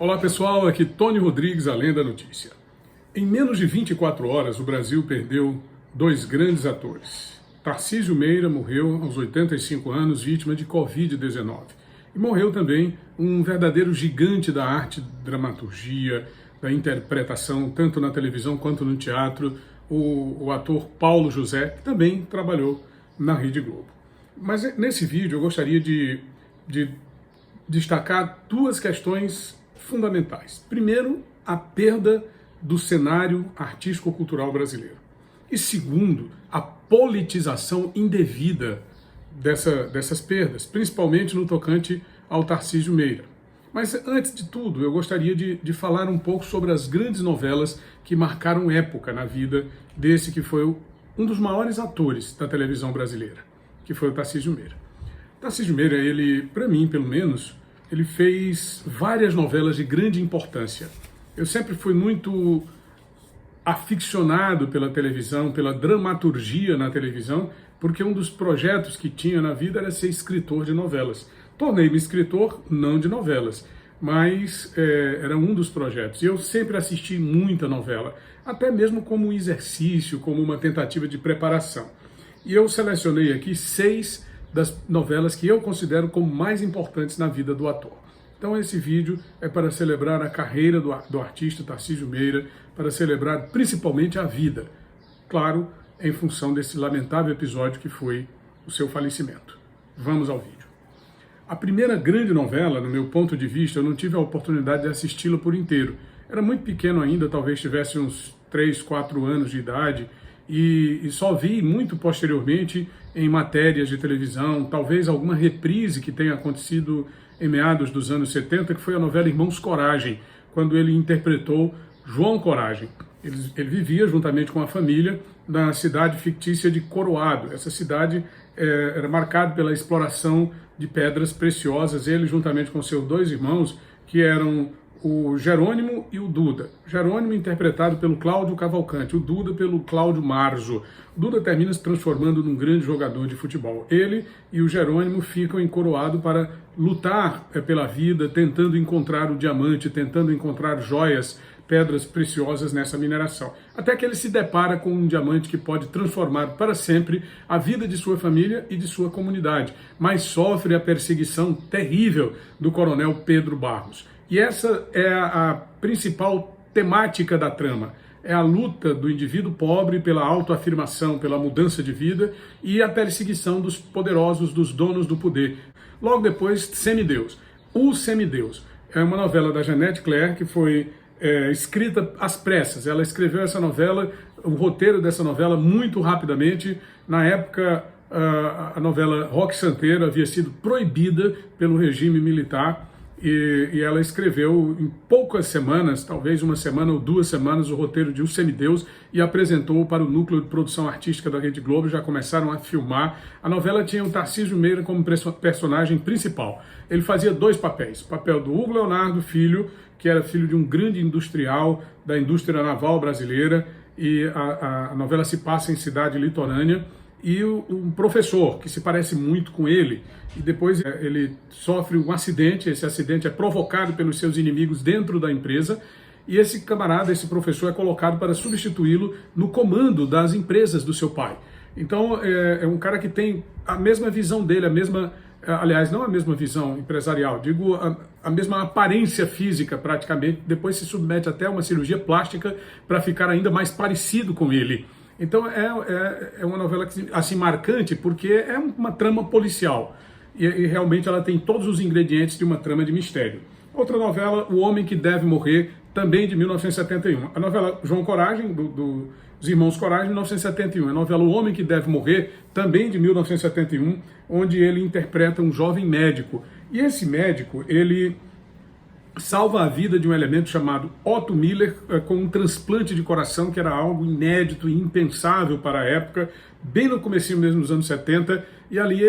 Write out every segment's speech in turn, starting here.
Olá pessoal, aqui Tony Rodrigues, Além da Notícia. Em menos de 24 horas, o Brasil perdeu dois grandes atores. Tarcísio Meira morreu aos 85 anos, vítima de Covid-19. E morreu também um verdadeiro gigante da arte, dramaturgia, da interpretação, tanto na televisão quanto no teatro, o ator Paulo José, que também trabalhou na Rede Globo. Mas nesse vídeo eu gostaria de destacar duas questões fundamentais. Primeiro, a perda do cenário artístico-cultural brasileiro. E segundo, a politização indevida dessas perdas, principalmente no tocante ao Tarcísio Meira. Mas antes de tudo, eu gostaria de falar um pouco sobre as grandes novelas que marcaram época na vida desse que foi um dos maiores atores da televisão brasileira, que foi o Tarcísio Meira. Tarcísio Meira, ele, para mim, pelo menos, ele fez várias novelas de grande importância. Eu sempre fui muito aficionado pela televisão, pela dramaturgia na televisão, porque um dos projetos que tinha na vida era ser escritor de novelas. Tornei-me escritor, não de novelas, mas era um dos projetos. E eu sempre assisti muita novela, até mesmo como um exercício, como uma tentativa de preparação. E eu selecionei aqui 6 das novelas que eu considero como mais importantes na vida do ator. Então esse vídeo é para celebrar a carreira do artista Tarcísio Meira, para celebrar principalmente a vida, claro, em função desse lamentável episódio que foi o seu falecimento. Vamos ao vídeo. A primeira grande novela, no meu ponto de vista, eu não tive a oportunidade de assisti-la por inteiro. Era muito pequeno ainda, talvez tivesse uns 3, 4 anos de idade, e só vi muito posteriormente em matérias de televisão, talvez alguma reprise que tenha acontecido em meados dos anos 70, que foi a novela Irmãos Coragem, quando ele interpretou João Coragem. Ele vivia juntamente com a família na cidade fictícia de Coroado. Essa cidade era marcada pela exploração de pedras preciosas, ele juntamente com seus 2 irmãos, que eram o Jerônimo e o Duda. Jerônimo interpretado pelo Cláudio Cavalcante, o Duda pelo Cláudio Marzo. O Duda termina se transformando num grande jogador de futebol. Ele e o Jerônimo ficam em Coroado para lutar pela vida, tentando encontrar o diamante, tentando encontrar joias, pedras preciosas nessa mineração. Até que ele se depara com um diamante que pode transformar para sempre a vida de sua família e de sua comunidade, mas sofre a perseguição terrível do coronel Pedro Barros. E essa é a principal temática da trama. É a luta do indivíduo pobre pela autoafirmação, pela mudança de vida e a perseguição dos poderosos, dos donos do poder. Logo depois, Semideus. O Semideus é uma novela da Jeanette Claire que foi escrita às pressas. Ela escreveu essa novela, o roteiro dessa novela muito rapidamente. Na época, a novela Roque Santeiro havia sido proibida pelo regime militar. E ela escreveu em poucas semanas, talvez uma semana ou 2 semanas, o roteiro de O Semideus e apresentou para o núcleo de produção artística da Rede Globo. Já começaram a filmar. A novela tinha o Tarcísio Meira como personagem principal. Ele fazia 2 papéis. O papel do Hugo Leonardo Filho, que era filho de um grande industrial da indústria naval brasileira, e a novela se passa em cidade litorânea, e um professor que se parece muito com ele, e depois ele sofre um acidente. Esse acidente é provocado pelos seus inimigos dentro da empresa, e esse camarada, esse professor, é colocado para substituí-lo no comando das empresas do seu pai. Então é um cara que tem a mesma visão dele, aliás, não a mesma visão empresarial, digo a mesma aparência física praticamente, depois se submete até a uma cirurgia plástica para ficar ainda mais parecido com ele. Então é uma novela assim marcante, porque é uma trama policial e realmente ela tem todos os ingredientes de uma trama de mistério. Outra novela, O Homem que Deve Morrer, também de 1971. A novela João Coragem, dos Irmãos Coragem, 1971. A novela O Homem que Deve Morrer, também de 1971, onde ele interpreta um jovem médico. E esse médico, ele salva a vida de um elemento chamado Otto Miller com um transplante de coração, que era algo inédito e impensável para a época, bem no comecinho mesmo dos anos 70, e ali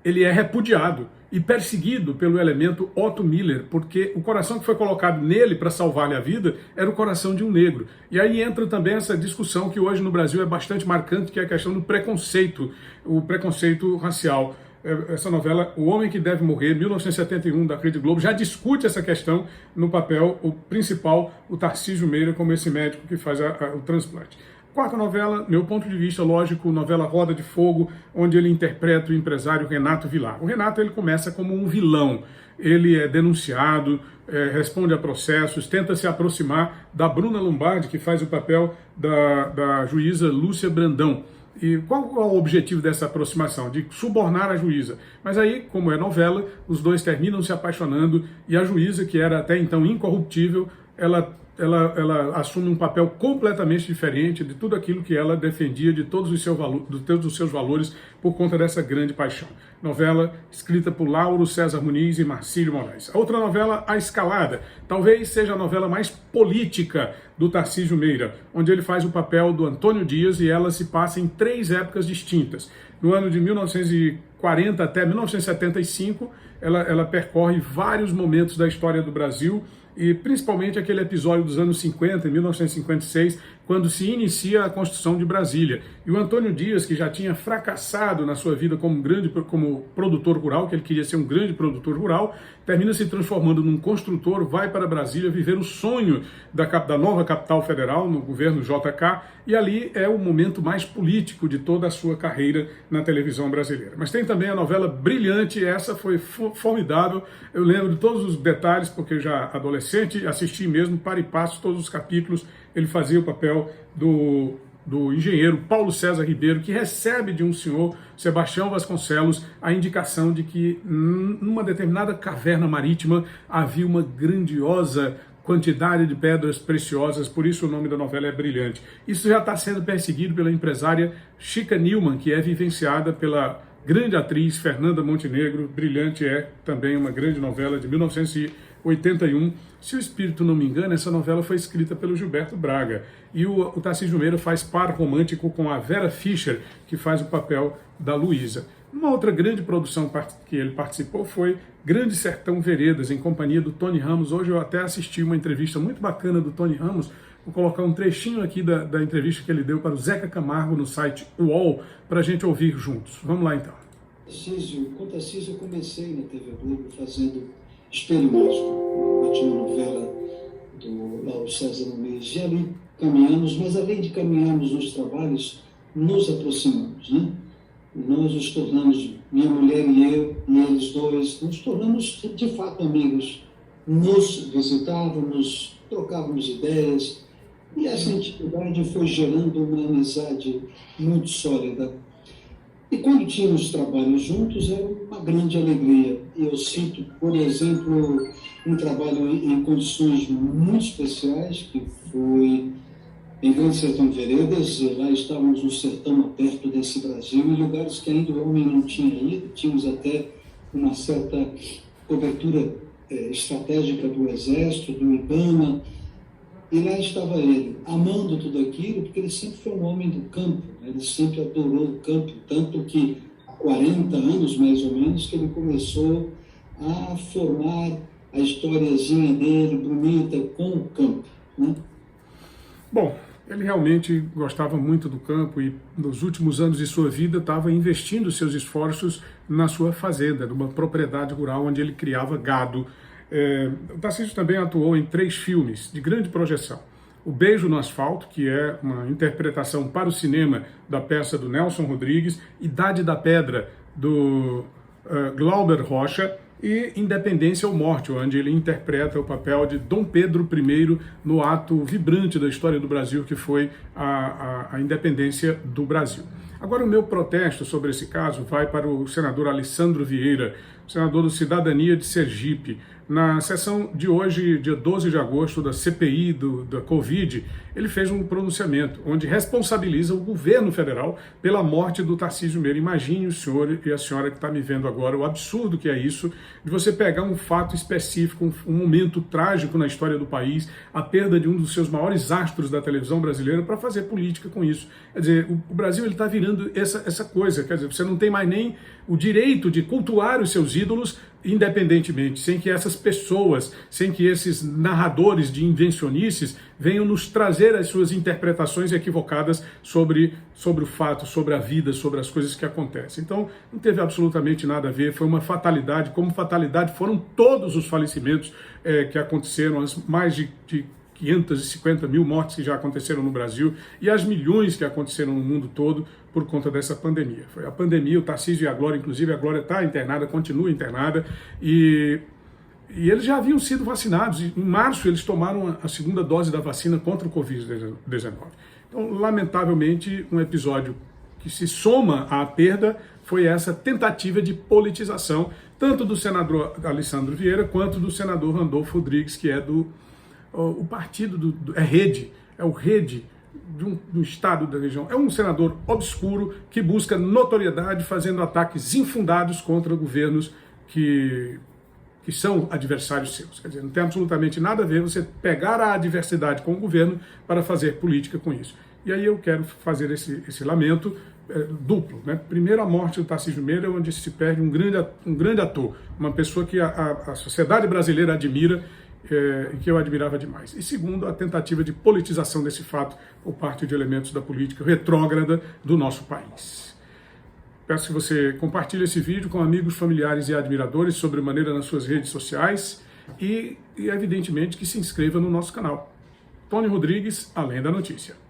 ele é repudiado e perseguido pelo elemento Otto Miller, porque o coração que foi colocado nele para salvar-lhe a vida era o coração de um negro. E aí entra também essa discussão que hoje no Brasil é bastante marcante, que é a questão do preconceito, o preconceito racial. essa novela O Homem que Deve Morrer, 1971, da Rede Globo, já discute essa questão no papel o principal, o Tarcísio Meira, como esse médico que faz o transplante. Quarta novela, meu ponto de vista, lógico, novela Roda de Fogo, onde ele interpreta o empresário Renato Vilar. O Renato, ele começa como um vilão. Ele é denunciado, responde a processos, tenta se aproximar da Bruna Lombardi, que faz o papel da juíza Lúcia Brandão. E qual é o objetivo dessa aproximação? De subornar a juíza. Mas aí, como é novela, os dois terminam se apaixonando e a juíza, que era até então incorruptível, ela assume um papel completamente diferente de tudo aquilo que ela defendia, de todos os seus valores, por conta dessa grande paixão. Novela escrita por Lauro César Muniz e Marcílio Moraes. A outra novela, A Escalada, talvez seja a novela mais política do Tarcísio Meira, onde ele faz o papel do Antônio Dias e ela se passa em 3 épocas distintas. No ano de 1940 até 1975, ela percorre vários momentos da história do Brasil, e principalmente aquele episódio dos anos 50, em 1956, quando se inicia a construção de Brasília. E o Antônio Dias, que já tinha fracassado na sua vida como produtor rural, que ele queria ser um grande produtor rural, termina se transformando num construtor, vai para Brasília viver o sonho da nova capital federal, no governo JK, e ali é o momento mais político de toda a sua carreira na televisão brasileira. Mas tem também a novela Brilhante, essa foi formidável, eu lembro de todos os detalhes, porque eu já adolescente assisti mesmo, para e passo, todos os capítulos. Ele fazia o papel do engenheiro Paulo César Ribeiro, que recebe de um senhor, Sebastião Vasconcelos, a indicação de que numa determinada caverna marítima havia uma grandiosa quantidade de pedras preciosas, por isso o nome da novela é Brilhante. Isso já está sendo perseguido pela empresária Chica Nilman, que é vivenciada pela grande atriz Fernanda Montenegro. Brilhante é também uma grande novela de 1981. Se o espírito não me engana, essa novela foi escrita pelo Gilberto Braga. E o Tarcísio Meira faz par romântico com a Vera Fischer, que faz o papel da Luísa. Uma outra grande produção que ele participou foi Grande Sertão Veredas, em companhia do Tony Ramos. Hoje eu até assisti uma entrevista muito bacana do Tony Ramos. Vou colocar um trechinho aqui da entrevista que ele deu para o Zeca Camargo no site UOL, para a gente ouvir juntos. Vamos lá então. Com Tarcísio eu comecei na TV Globo fazendo Espelho Mágico, uma última novela do Lauro César Muniz. E ali caminhamos, mas além de caminharmos nos trabalhos, nos aproximamos, né? Nós nos tornamos, minha mulher e eu, e eles dois, nos tornamos de fato amigos. Nos visitávamos, trocávamos ideias, e essa intimidade foi gerando uma amizade muito sólida. E quando tínhamos trabalhos juntos, era uma grande alegria. E eu sinto, por exemplo, um trabalho em condições muito especiais, que foi em Grande Sertão Veredas. Lá estávamos no sertão aberto desse Brasil, em lugares que ainda o homem não tinha ido. Tínhamos até uma certa cobertura estratégica do Exército, do IBAMA. E lá estava ele, amando tudo aquilo, porque ele sempre foi um homem do campo, né? Ele sempre adorou o campo, tanto que há 40 anos, mais ou menos, que ele começou a formar a historiazinha dele, bonita, com o campo, né? Bom, ele realmente gostava muito do campo e nos últimos anos de sua vida estava investindo seus esforços na sua fazenda, numa propriedade rural onde ele criava gado. O Tarcísio também atuou em 3 filmes de grande projeção. O Beijo no Asfalto, que é uma interpretação para o cinema da peça do Nelson Rodrigues, Idade da Pedra, do Glauber Rocha, e Independência ou Morte, onde ele interpreta o papel de Dom Pedro I no ato vibrante da história do Brasil, que foi a independência do Brasil. Agora, o meu protesto sobre esse caso vai para o senador Alessandro Vieira, senador do Cidadania de Sergipe. Na sessão de hoje, dia 12 de agosto, da CPI da Covid, ele fez um pronunciamento onde responsabiliza o governo federal pela morte do Tarcísio Meira. Imagine o senhor e a senhora que está me vendo agora, o absurdo que é isso, de você pegar um fato específico, um momento trágico na história do país, a perda de um dos seus maiores astros da televisão brasileira, para fazer política com isso. Quer dizer, o Brasil está virando essa coisa, quer dizer, você não tem mais nem o direito de cultuar os seus ídolos independentemente, sem que essas pessoas, sem que esses narradores de invencionices venham nos trazer as suas interpretações equivocadas sobre o fato, sobre a vida, sobre as coisas que acontecem. Então, não teve absolutamente nada a ver, foi uma fatalidade, como fatalidade foram todos os falecimentos que aconteceram, as mais de 550 mil mortes que já aconteceram no Brasil e as milhões que aconteceram no mundo todo por conta dessa pandemia. Foi a pandemia, o Tarcísio e a Glória, inclusive a Glória está internada, continua internada, e eles já haviam sido vacinados. Em março eles tomaram a segunda dose da vacina contra o Covid-19. Então, lamentavelmente, um episódio que se soma à perda foi essa tentativa de politização, tanto do senador Alessandro Vieira, quanto do senador Randolfo Rodrigues, que é o partido é Rede, é o Rede do estado da região. É um senador obscuro que busca notoriedade fazendo ataques infundados contra governos que são adversários seus. Quer dizer, não tem absolutamente nada a ver você pegar a adversidade com o governo para fazer política com isso. E aí eu quero fazer esse lamento duplo, né? Primeiro, a morte do Tarcísio Meira, onde se perde um grande ator, uma pessoa que a sociedade brasileira admira, e que eu admirava demais. E segundo, a tentativa de politização desse fato por parte de elementos da política retrógrada do nosso país. Peço que você compartilhe esse vídeo com amigos, familiares e admiradores, sobremaneira nas suas redes sociais e evidentemente, que se inscreva no nosso canal. Tony Rodrigues, Além da Notícia.